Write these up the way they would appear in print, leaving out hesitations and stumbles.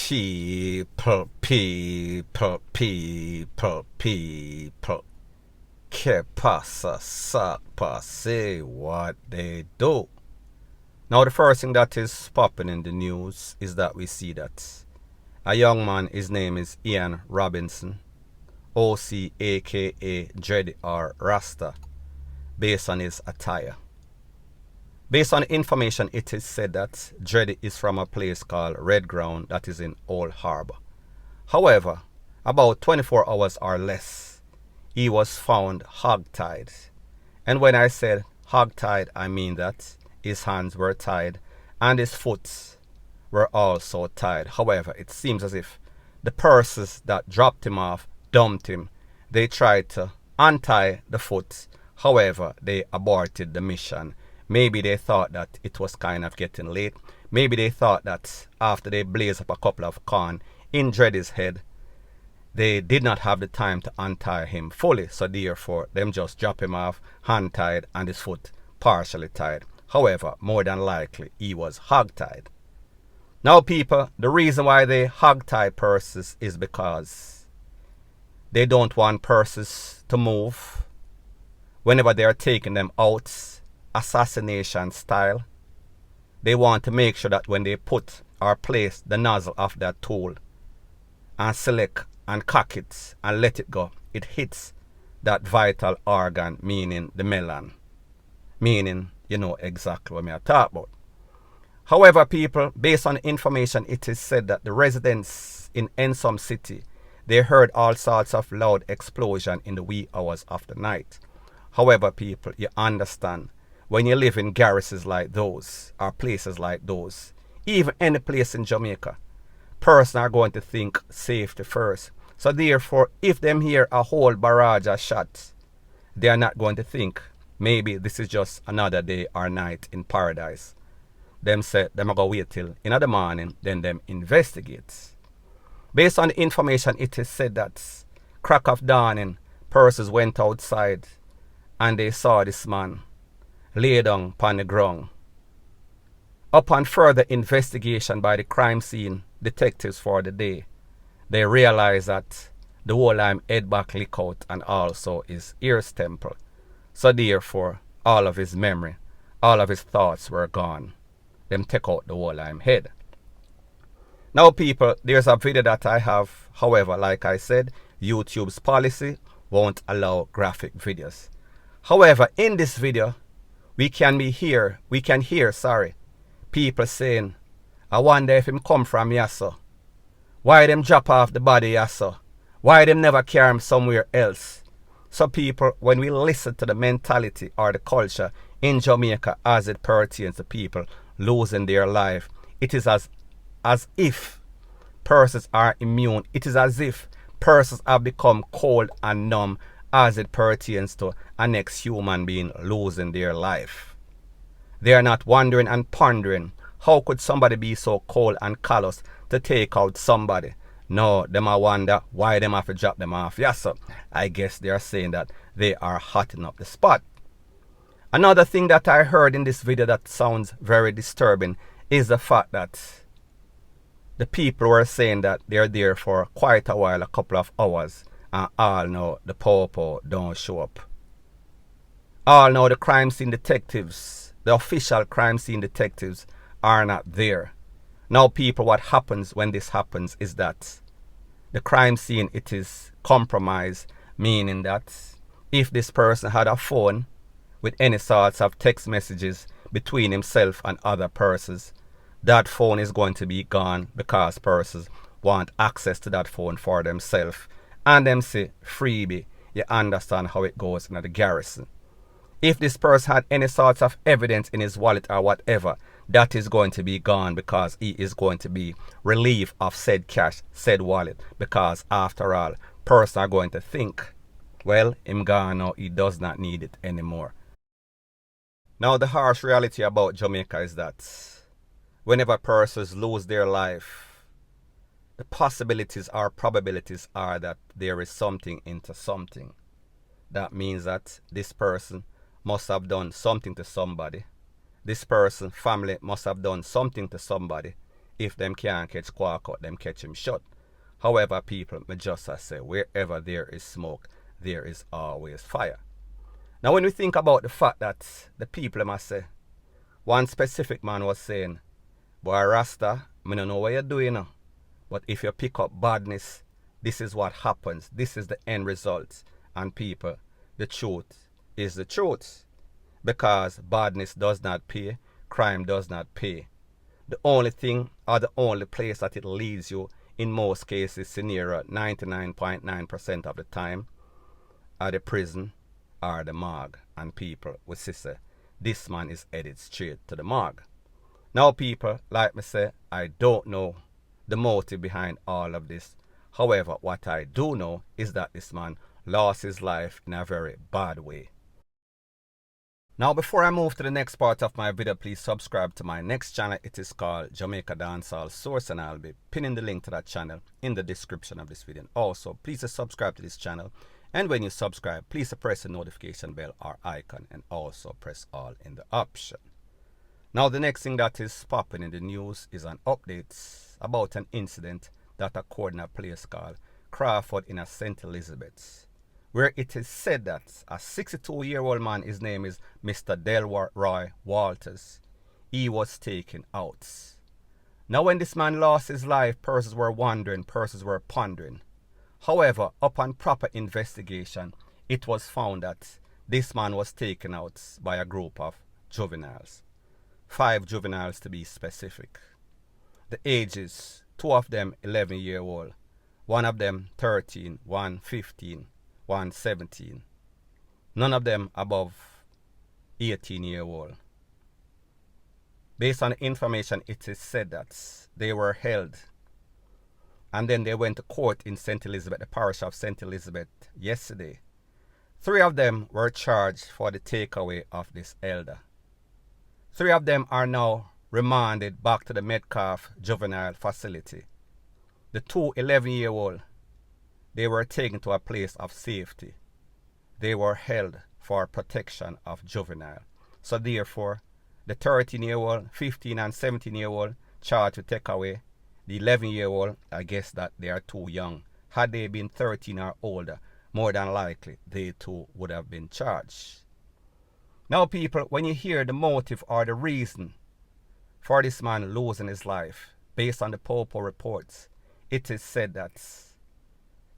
People. Que pasa, sapa, say what they do. Now the first thing that is popping in the news is that we see that a young man, his name is Ian Robinson, OC aka DREADI or Rasta, based on his attire. Based on information, it is said that DREADI is from a place called Red Ground that is in Old Harbor. However, about 24 hours or less, he was found hogtied. And when I said hogtied, I mean that his hands were tied and his foot were also tied. However, it seems as if the persons that dropped him off, dumped him, they tried to untie the foot. However, they aborted the mission. Maybe they thought that it was kind of getting late. Maybe they thought that after they blazed up a couple of corn in DREADI's head, they did not have the time to untie him fully. So therefore, them just drop him off, hand tied and his foot partially tied. However, more than likely, he was hogtied. Now people, the reason why they hogtie persons is because they don't want persons to move whenever they are taking them out, assassination style. They want to make sure that when they put or place the nozzle of that tool and select and cock it and let it go, it hits that vital organ, meaning the melon. Meaning, you know exactly what I talk about. However, people, based on information, it is said that the residents in Ensom City, they heard all sorts of loud explosion in the wee hours of the night. However, people, you understand, when you live in garrisons like those, or places like those, even any place in Jamaica, persons are going to think safety first. So therefore, if them hear a whole barrage of shots, they are not going to think maybe this is just another day or night in paradise. Them say them are going to wait till in the morning, then them investigate. Based on the information, it is said that crack of dawning, persons went outside and they saw this man lay down upon the ground. Upon further investigation by the crime scene detectives for the day, they realized that the whole time head back lick out and also his ears temple. So therefore, all of his memory, all of his thoughts were gone. Them take out the whole time head. Now people, there's a video that I have. However, like I said, YouTube's policy won't allow graphic videos. However, in this video, we can hear people saying, I wonder if him come from Yasso. Why them drop off the body Yasso? Why them never carry him somewhere else? So people, when we listen to the mentality or the culture in Jamaica as it pertains to people losing their life, it is as if persons are immune. It is as if persons have become cold and numb as it pertains to a next human being losing their life. They are not wondering and pondering, how could somebody be so cold and callous to take out somebody? No, them I wonder why them have to drop them off. Yes, sir. I guess they are saying that they are hotting up the spot. Another thing that I heard in this video that sounds very disturbing is the fact that the people were saying that they're there for quite a while, a couple of hours, and all know the popo don't show up. All know the crime scene detectives, the official crime scene detectives, are not there. Now people, what happens when this happens is that the crime scene, it is compromised, meaning that if this person had a phone with any sorts of text messages between himself and other persons, that phone is going to be gone because persons want access to that phone for themselves. And them say freebie, you understand how it goes in the garrison. If this person had any sorts of evidence in his wallet or whatever, that is going to be gone because he is going to be relieved of said cash, said wallet. Because after all, persons are going to think, well, him gone now, he does not need it anymore. Now the harsh reality about Jamaica is that whenever persons lose their life, the possibilities or probabilities are that there is something into something. That means that this person must have done something to somebody. This person, family, must have done something to somebody. If them can't catch Quark out, them catch him shut. However, people, me just say, wherever there is smoke, there is always fire. Now, when we think about the fact that the people must say, one specific man was saying, boy, Rasta, I don't know what you're doing now, but if you pick up badness, this is what happens. This is the end result. And people, the truth is the truth. Because badness does not pay, crime does not pay. The only thing or the only place that it leads you, in most cases, scenario 99.9% of the time, are the prison or the morgue. And people will say, this man is headed straight to the morgue. Now people, like me say, I don't know the motive behind all of this. However, what I do know is that this man lost his life in a very bad way. Now before I move to the next part of my video, please subscribe to my next channel. It is called Jamaica Dancehall Source, and I'll be pinning the link to that channel in the description of this video. And also, please subscribe to this channel. And when you subscribe, please press the notification bell or icon, and also press all in the option. Now the next thing that is popping in the news is an update about an incident that occurred in a place called Crawford in St. Elizabeth, where it is said that a 62-year-old man, his name is Mr. Delroy Walters, he was taken out. Now when this man lost his life, persons were wondering, persons were pondering. However, upon proper investigation, it was found that this man was taken out by a group of juveniles. 5 juveniles to be specific. The ages, 2 of them 11-year-old, 1 of them 13, 1 15, 1 17. None of them above 18-year-old. Based on the information, it is said that they were held and then they went to court in St. Elizabeth, the parish of St. Elizabeth, yesterday. 3 of them were charged for the takeaway of this elder. 3 of them are now remanded back to the Metcalf Juvenile Facility. The 2 11-year-old, they were taken to a place of safety. They were held for protection of juvenile. So therefore, the 13-year-old, 15 and 17-year-old charged to take away. The 11-year-old, I guess that they are too young. Had they been 13 or older, more than likely they too would have been charged. Now people, when you hear the motive or the reason for this man losing his life, based on the Popo reports, it is said that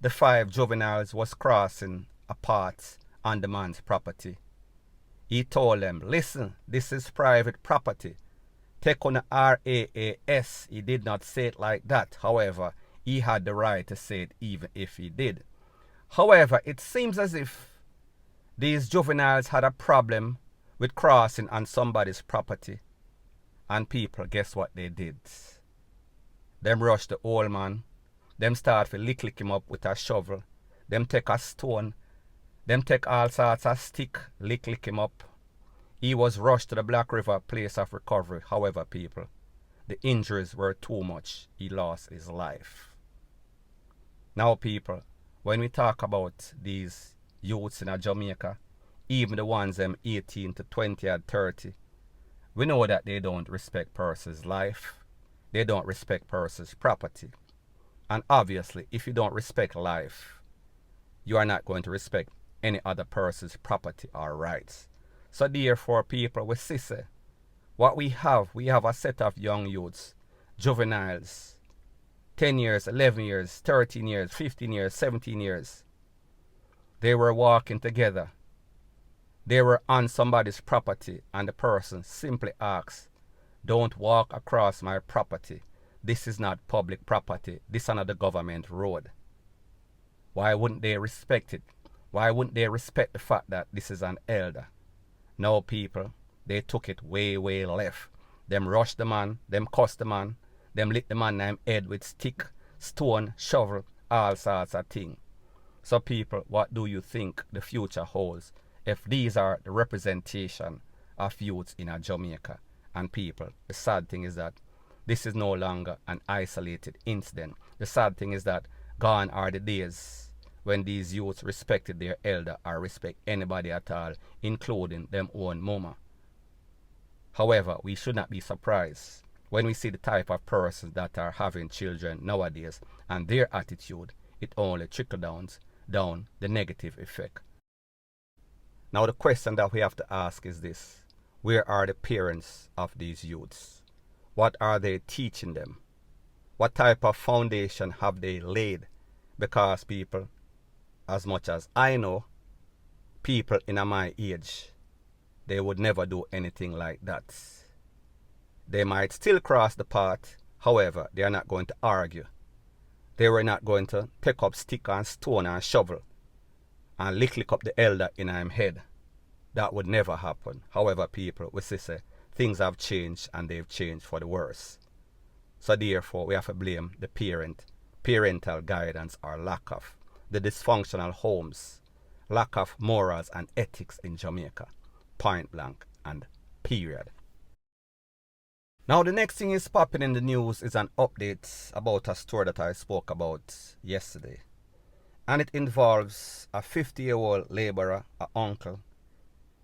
the 5 juveniles was crossing a path on the man's property. He told them, listen, this is private property. Take on the RAAS. He did not say it like that. However, he had the right to say it even if he did. However, it seems as if these juveniles had a problem with crossing on somebody's property. And people, guess what they did? Them rushed the old man. Them start to lick him up with a shovel. Them take a stone. Them take all sorts of stick, lick him up. He was rushed to the Black River place of recovery. However, people, the injuries were too much. He lost his life. Now, people, when we talk about these youths in Jamaica, even the ones them 18 to 20 and 30, we know that they don't respect person's life. They don't respect person's property. And obviously, if you don't respect life, you are not going to respect any other person's property or rights. So therefore, people, we see what we have a set of young youths, juveniles, 10 years, 11 years, 13 years, 15 years, 17 years. They were walking together. They were on somebody's property, and the person simply asks, don't walk across my property. This is not public property. This is not the government road. Why wouldn't they respect it? Why wouldn't they respect the fact that this is an elder? No, people, they took it way, way left. Them rushed the man, them cussed the man, them lit the man name head with stick, stone, shovel, all sorts of things. So people, what do you think the future holds if these are the representation of youths in Jamaica? And people, the sad thing is that this is no longer an isolated incident. The sad thing is that gone are the days when these youths respected their elder or respect anybody at all, including them own mama. However, we should not be surprised when we see the type of persons that are having children nowadays and their attitude, it only trickles down the negative effect. Now the question that we have to ask is this: where are the parents of these youths? What are they teaching them? What type of foundation have they laid? Because people, as much as I know, people in my age, they would never do anything like that. They might still cross the path, however, they are not going to argue. They were not going to pick up stick and stone and shovel and lick up the elder in him head. That would never happen. However, people, we say things have changed and they've changed for the worse. So therefore, we have to blame the parental guidance or lack of, the dysfunctional homes, lack of morals and ethics in Jamaica, point blank and period. Now the next thing is popping in the news is an update about a story that I spoke about yesterday. And it involves a 50-year-old laborer, an uncle.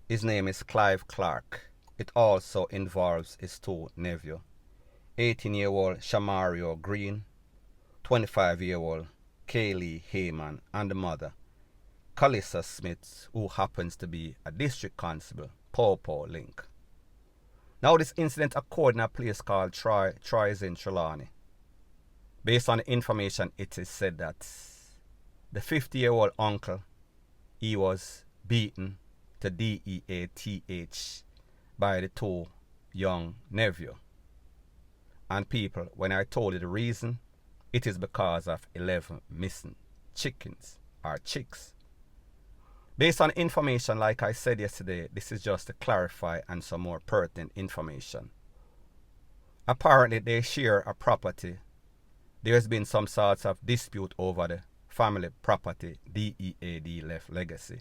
His name is Clive Clark. It also involves his two nephews, 18-year-old Shamario Green, 25-year-old Kaylee Heyman, and the mother, Calissa Smith, who happens to be a district constable, Paw Link. Now this incident occurred in a place called Troy's in Trelawney. Based on the information, it is said that the 50-year-old uncle, he was beaten to DEATH by the two young nephews. And people, when I told you the reason, it is because of 11 missing chickens or chicks. Based on information, like I said yesterday, this is just to clarify and some more pertinent information. Apparently, they share a property. There's been some sorts of dispute over the family property DEAD left legacy.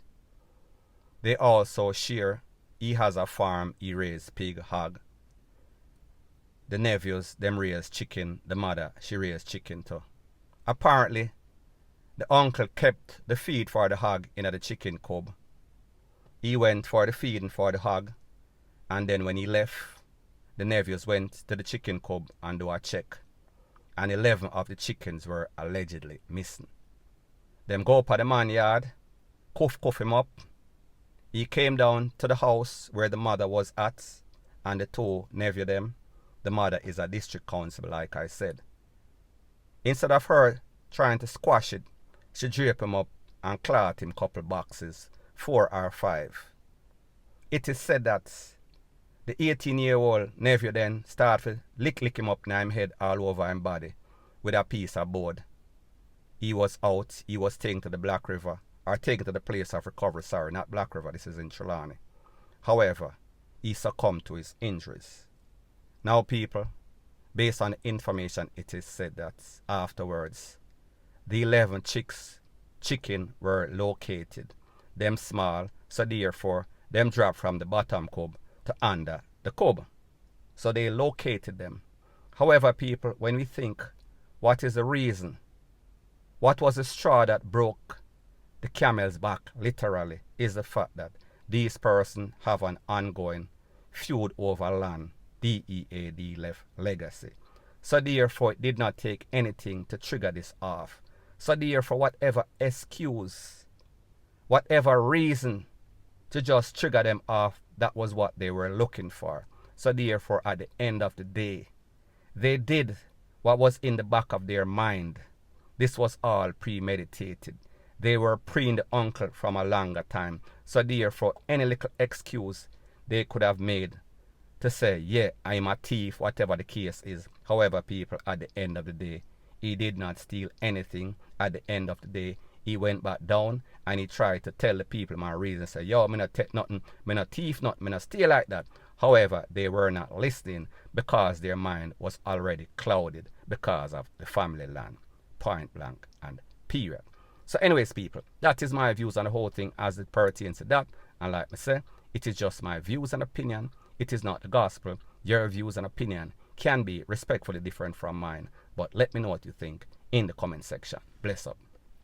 They also share, he has a farm, he raised pig, hog. The nephews, them raised chicken. The mother, she raised chicken too. Apparently, the uncle kept the feed for the hog in the chicken coop. He went for the feeding for the hog, and then when he left, the nephews went to the chicken coop and do a check, and 11 of the chickens were allegedly missing. Them go up at the man yard, cuff him up. He came down to the house where the mother was at, and the two nephew them. The mother is a district constable, like I said. Instead of her trying to squash it, she drape him up and clot him couple boxes, 4 or 5. It is said that the 18-year-old nephew then started to lick him up in his head all over his body with a piece of board. He was out, he was taken to the Black River, or taken to the place of recovery, sorry, not Black River, this is in Trelawney. However, he succumbed to his injuries. Now people, based on the information, it is said that afterwards, the 11 chicken were located. Them small, so therefore, them dropped from the bottom cob to under the cob. So they located them. However, people, when we think, what is the reason? What was the straw that broke the camel's back, literally, is the fact that these persons have an ongoing feud over land, DEAD left legacy. So therefore, it did not take anything to trigger this off. So therefore, whatever excuse, whatever reason to just trigger them off, that was what they were looking for. So therefore, at the end of the day, they did what was in the back of their mind. This was all premeditated. They were preying the uncle from a longer time. So therefore, any little excuse they could have made to say, yeah, I'm a thief, whatever the case is. However, people, at the end of the day, he did not steal anything. At the end of the day, he went back down and he tried to tell the people my reason. Say, yo, me not take nothing, me not thief nothing, me not steal like that. However, they were not listening because their mind was already clouded because of the family land, point blank and period. So anyways, people, that is my views on the whole thing as it pertains to that. And like I say, it is just my views and opinion. It is not the gospel. Your views and opinion can be respectfully different from mine. But let me know what you think in the comment section. Bless up.